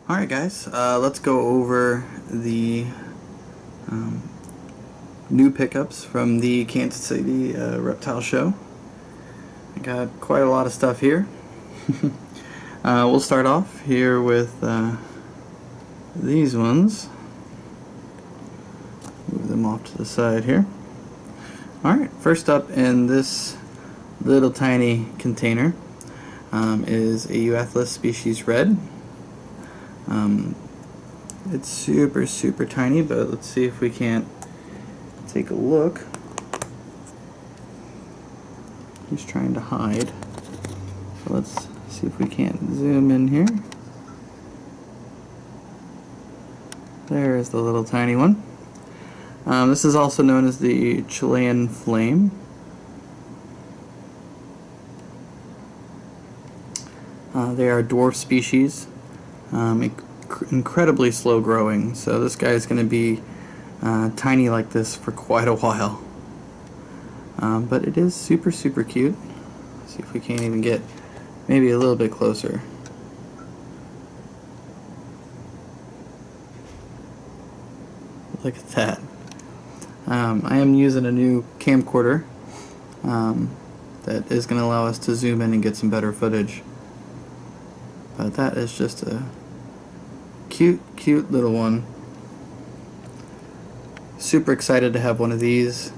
Alright guys, let's go over the new pickups from the Kansas City Reptile Show. I got quite a lot of stuff here. We'll start off here with these ones. Move them off to the side here. Alright, first up in this little tiny container is a Euathlus species red. It's super tiny, but let's see if we can't take a look. He's trying to hide. So let's see if we can't zoom in here. There's the little tiny one. This is also known as the Chilean flame. They are dwarf species. Incredibly slow growing, so this guy is going to be tiny like this for quite a while. But it is super cute. Let's see if we can't even get maybe a little bit closer. Look at that. I am using a new camcorder that is going to allow us to zoom in and get some better footage. But that is just a cute little one. Super excited to have one of these.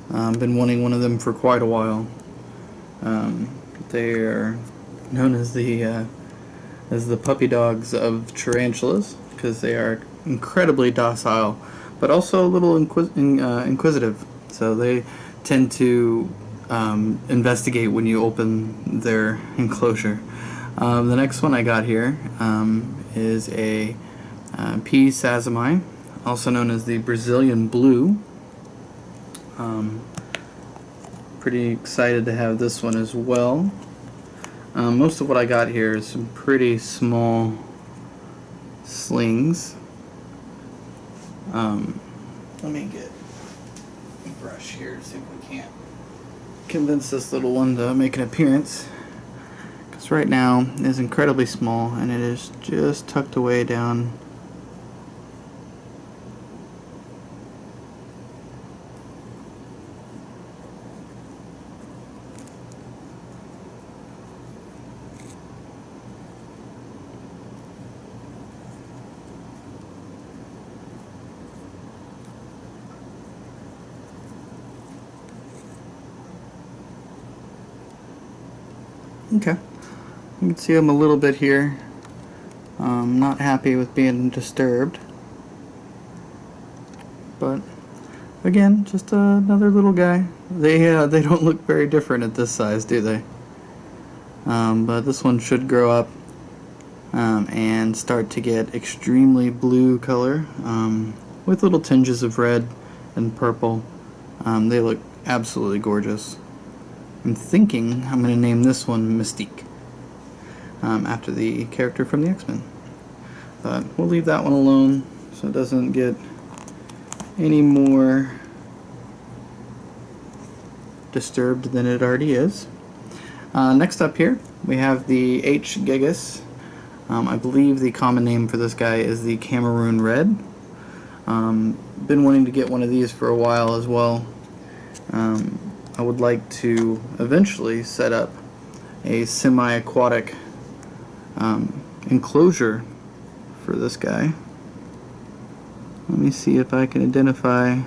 Been wanting one of them for quite a while. They are known as the puppy dogs of tarantulas because they are incredibly docile, but also a little inquisitive. So they tend to investigate when you open their enclosure. The next one I got here is a P. sazami, also known as the Brazilian blue. Pretty excited to have this one as well. Most of what I got here is some pretty small slings. Let me get a brush here to see if we can't convince this little one to make an appearance. Because right now it is incredibly small and it is just tucked away down. Okay, you can see him a little bit here. Not happy with being disturbed, but again, just another little guy. They don't look very different at this size, do they? But this one should grow up and start to get extremely blue color with little tinges of red and purple. They look absolutely gorgeous. I'm thinking I'm going to name this one Mystique, after the character from the X-Men. But we'll leave that one alone so it doesn't get any more disturbed than it already is. Next up here we have the H. gigas. I believe the common name for this guy is the Cameroon Red. Been wanting to get one of these for a while as well. I would like to eventually set up a semi-aquatic enclosure for this guy. Let me see if I can identify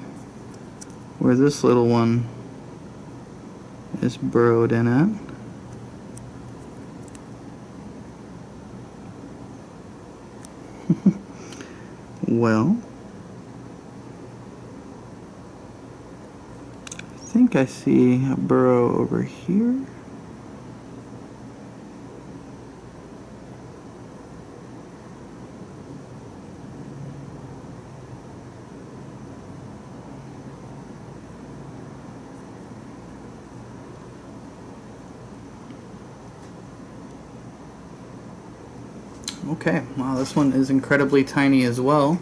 where this little one is burrowed in at. Well, I think I see a burrow over here. Okay, wow, this one is incredibly tiny as well.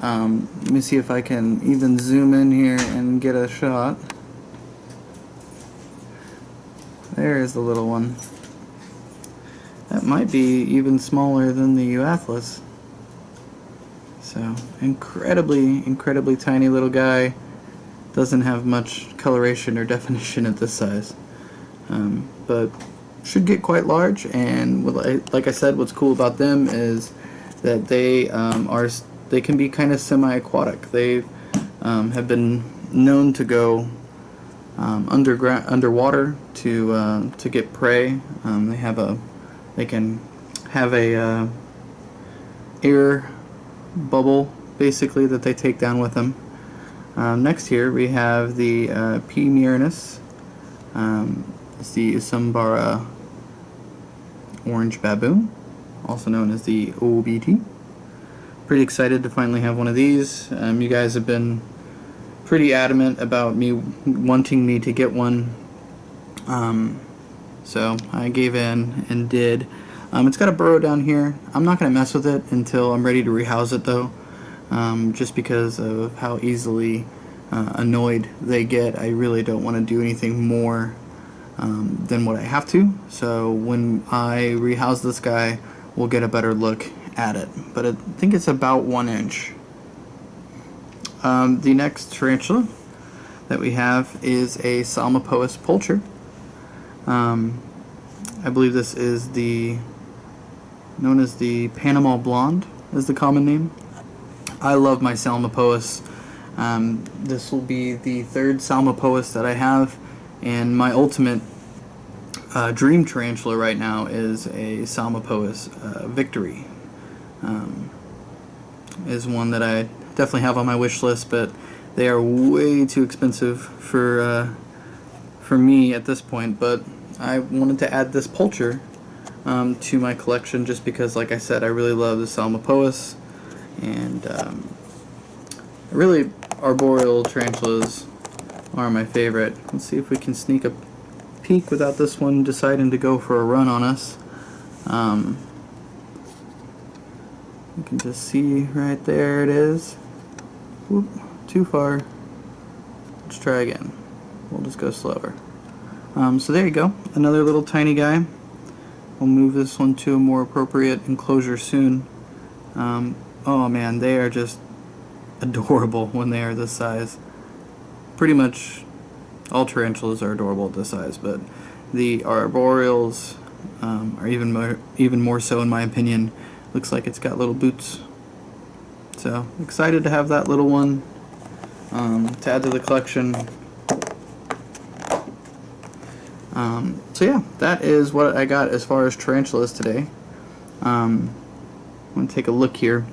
Let me see if I can even zoom in here and get a shot. There is the little one. That might be even smaller than the Euathlus. So, incredibly tiny little guy. Doesn't have much coloration or definition at this size. But should get quite large, and like I said, what's cool about them is that they can be kind of semi-aquatic. They have been known to go underwater to get prey. They can have a air bubble basically that they take down with them. Next here we have the P. murinus. It's the Usumbara orange baboon, also known as the OBT. Pretty excited to finally have one of these. You guys have been pretty adamant about wanting me to get one, so I gave in and did. It's got a burrow down here. I'm not going to mess with it until I'm ready to rehouse it though, just because of how easily annoyed they get. I really don't want to do anything more than what I have to, so when I rehouse this guy we'll get a better look at it, but I think it's about 1 inch. The next tarantula that we have is a Salmopoeus pulcher. I believe this is known as the Panama Blonde is the common name. I love my Salmopoeus. This will be the 3rd Salmopoeus that I have, and my ultimate dream tarantula right now is a Salmopoeus Victory. Is one that I definitely have on my wish list, but they are way too expensive for me at this point. But I wanted to add this pulcher to my collection just because, like I said, I really love the Salmopoeus, and really arboreal tarantulas are my favorite. Let's see if we can sneak a peek without this one deciding to go for a run on us. You can just see right there it is. Whoop, too far. Let's try again. We'll just go slower. So there you go, another little tiny guy. We'll move this one to a more appropriate enclosure soon. Oh man, they are just adorable when they are this size. Pretty much all tarantulas are adorable at this size, but the arboreals are even more so in my opinion. Looks like it's got little boots. So excited to have that little one to add to the collection. So yeah, that is what I got as far as tarantulas today. I'm going to take a look here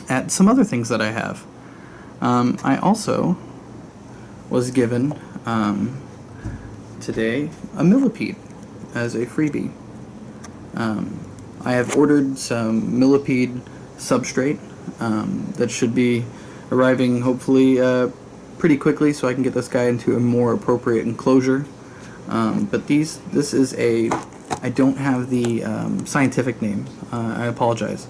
at some other things that I have. I also was given today a millipede as a freebie. I have ordered some millipede substrate that should be arriving hopefully pretty quickly, so I can get this guy into a more appropriate enclosure. But this is I don't have the scientific name, I apologize,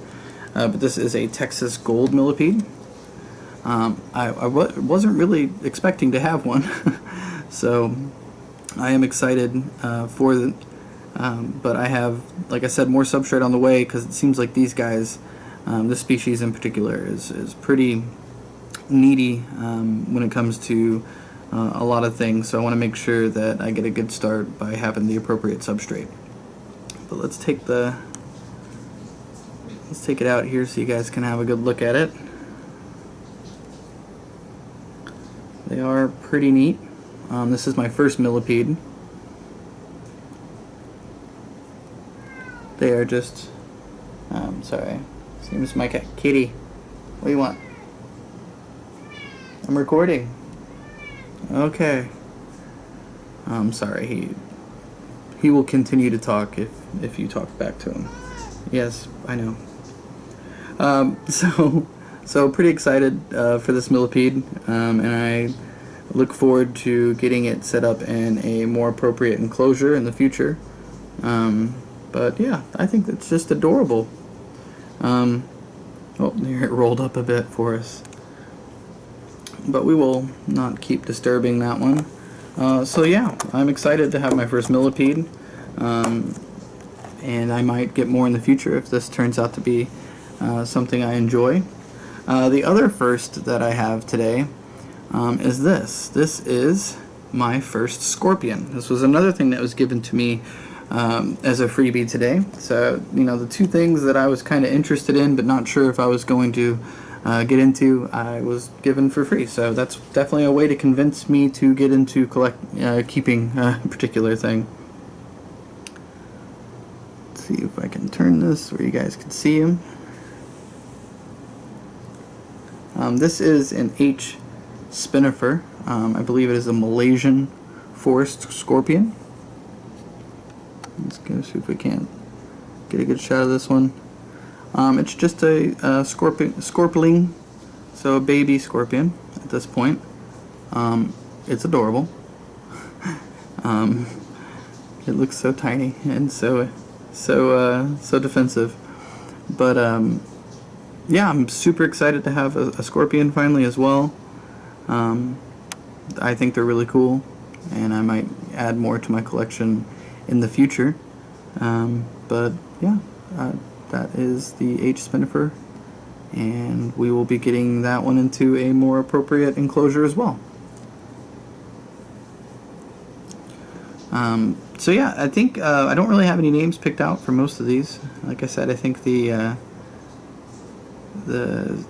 but this is a Texas Gold millipede. I wasn't really expecting to have one, so I am excited for it. But I have, like I said, more substrate on the way, because it seems like these guys, this species in particular, is pretty needy when it comes to a lot of things. So I want to make sure that I get a good start by having the appropriate substrate. But let's take it out here so you guys can have a good look at it. They are pretty neat. This is my first millipede. They are just, sorry, seems my cat, Kitty, what do you want? I'm recording. Okay. I'm sorry, he will continue to talk if you talk back to him. Yes, I know. So pretty excited for this millipede, and I look forward to getting it set up in a more appropriate enclosure in the future. But yeah, I think it's just adorable. Oh, there it rolled up a bit for us. But we will not keep disturbing that one. So yeah, I'm excited to have my first millipede. and I might get more in the future if this turns out to be something I enjoy. The other first that I have today is this. This is my first Scorpion. This was another thing that was given to me as a freebie today. So, you know, the two things that I was kind of interested in but not sure if I was going to get into, I was given for free. So that's definitely a way to convince me to get into keeping a particular thing. Let's see if I can turn this where you guys can see him. This is an H. spinifer. I believe it is a Malaysian forest scorpion. Let's go see if we can get a good shot of this one. It's just a scorpling, so a baby scorpion at this point. It's adorable. It looks so tiny and so defensive. But yeah, I'm super excited to have a scorpion finally as well. I think they're really cool, and I might add more to my collection in the future. But yeah, that is the H. spinifer, and we will be getting that one into a more appropriate enclosure as well. So yeah, I think I don't really have any names picked out for most of these. Like I said, I think the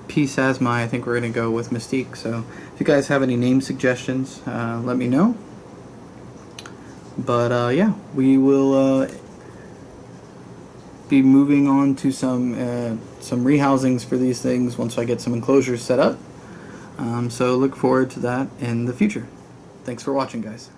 Peace Asthma, I think we're going to go with Mystique. So if you guys have any name suggestions, let me know. But yeah, we will be moving on to some rehousings for these things once I get some enclosures set up. So look forward to that in the future. Thanks for watching, guys.